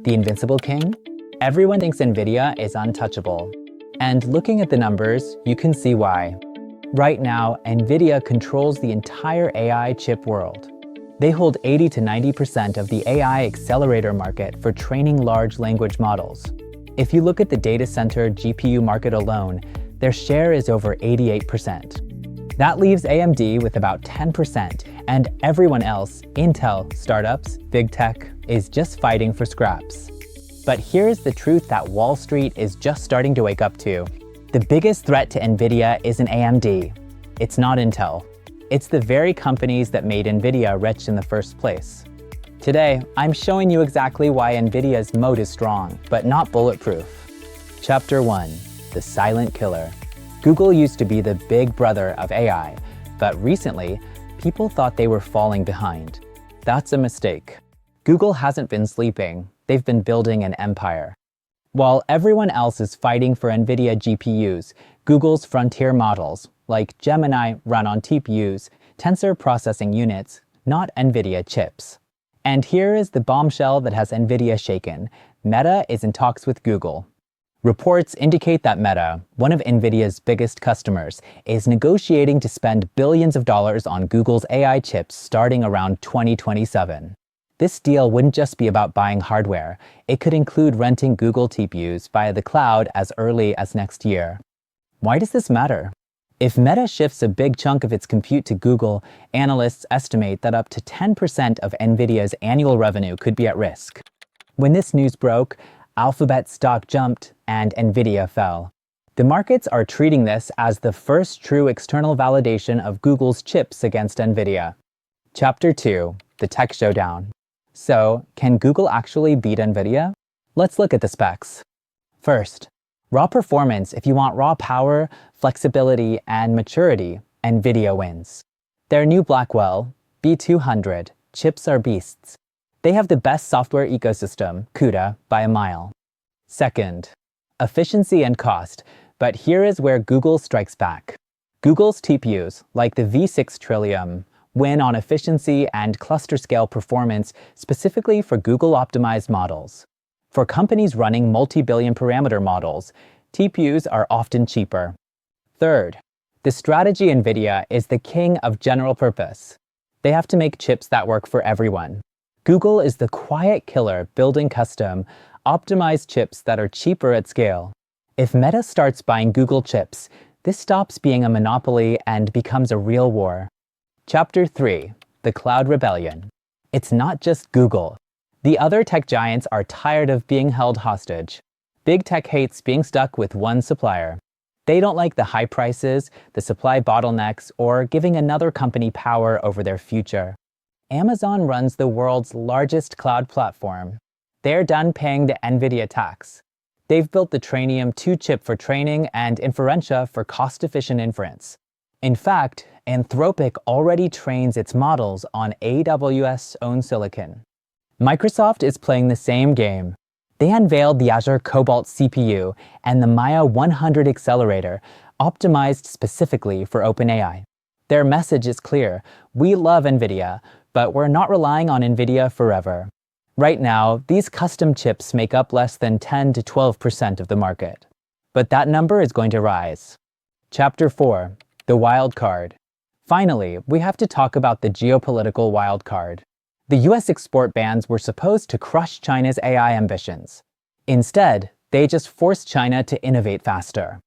The invincible king? Everyone thinks Nvidia is untouchable. And looking at the numbers, you can see why. Right now, Nvidia controls the entire AI chip world. They hold 80 to 90% of the AI accelerator market for training large language models. If you look at the data center GPU market alone, their share is over 88%. That leaves AMD with about 10%, and everyone else, Intel, startups, big tech, is just fighting for scraps. But here's the truth that Wall Street is just starting to wake up to. The biggest threat to Nvidia isn't AMD. It's not Intel. It's the very companies that made Nvidia rich in the first place. Today, I'm showing you exactly why Nvidia's moat is strong, but not bulletproof. Chapter 1. The Silent Killer. Google used to be the big brother of AI, but recently, people thought they were falling behind. That's a mistake. Google hasn't been sleeping. They've been building an empire. While everyone else is fighting for Nvidia GPUs, Google's frontier models, like Gemini, run on TPUs, tensor processing units, not Nvidia chips. And here is the bombshell that has Nvidia shaken. Meta is in talks with Google. Reports indicate that Meta, one of Nvidia's biggest customers, is negotiating to spend billions of dollars on Google's AI chips starting around 2027. This deal wouldn't just be about buying hardware. It could include renting Google TPUs via the cloud as early as next year. Why does this matter? If Meta shifts a big chunk of its compute to Google, analysts estimate that up to 10% of Nvidia's annual revenue could be at risk. When this news broke, Alphabet stock jumped and Nvidia fell. The markets are treating this as the first true external validation of Google's chips against Nvidia. Chapter 2. The Tech Showdown. So, can Google actually beat Nvidia? Let's look at the specs. First, raw performance. If you want raw power, flexibility, and maturity, Nvidia wins. Their new Blackwell, B200, chips are beasts. They have the best software ecosystem, CUDA, by a mile. Second, efficiency and cost, but here is where Google strikes back. Google's TPUs, like the V6 Trillium, win on efficiency and cluster scale performance specifically for Google-optimized models. For companies running multi-billion parameter models, TPUs are often cheaper. Third, the strategy Nvidia is the king of general purpose. They have to make chips that work for everyone. Google is the quiet killer building custom, optimized chips that are cheaper at scale. If Meta starts buying Google chips, this stops being a monopoly and becomes a real war. Chapter 3. The Cloud Rebellion. It's not just Google. The other tech giants are tired of being held hostage. Big tech hates being stuck with one supplier. They don't like the high prices, the supply bottlenecks, or giving another company power over their future. Amazon runs the world's largest cloud platform. They're done paying the Nvidia tax. They've built the Trainium 2 chip for training and Inferentia for cost-efficient inference. In fact, Anthropic already trains its models on AWS' own silicon. Microsoft is playing the same game. They unveiled the Azure Cobalt CPU and the Maya 100 accelerator, optimized specifically for OpenAI. Their message is clear: we love Nvidia, but we're not relying on Nvidia forever. Right now, these custom chips make up less than 10 to 12% of the market. But that number is going to rise. Chapter 4. The Wild Card. Finally, we have to talk about the geopolitical wild card. The US export bans were supposed to crush China's AI ambitions. Instead, they just forced China to innovate faster.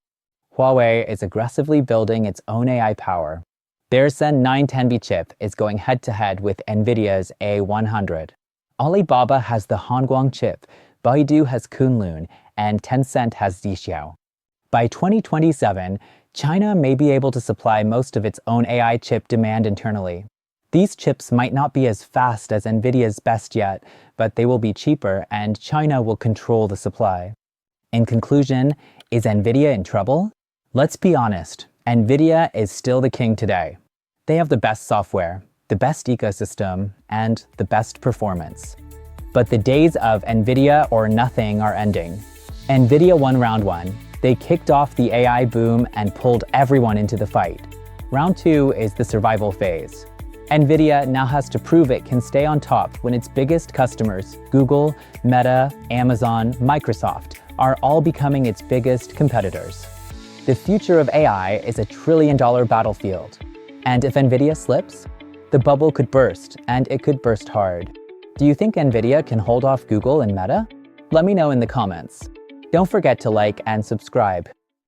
Huawei is aggressively building its own AI power. Their Zen 910B chip is going head-to-head with Nvidia's A100. Alibaba has the Hongguang chip, Baidu has Kunlun, and Tencent has Zhixiao. By 2027, China may be able to supply most of its own AI chip demand internally. These chips might not be as fast as Nvidia's best yet, but they will be cheaper and China will control the supply. In conclusion, is Nvidia in trouble? Let's be honest, Nvidia is still the king today. They have the best software, the best ecosystem, and the best performance. But the days of Nvidia or nothing are ending. Nvidia won round 1. They kicked off the AI boom and pulled everyone into the fight. Round 2 is the survival phase. Nvidia now has to prove it can stay on top when its biggest customers, Google, Meta, Amazon, Microsoft, are all becoming its biggest competitors. The future of AI is a trillion-dollar battlefield. And if Nvidia slips, the bubble could burst, and it could burst hard. Do you think Nvidia can hold off Google and Meta? Let me know in the comments. Don't forget to like and subscribe.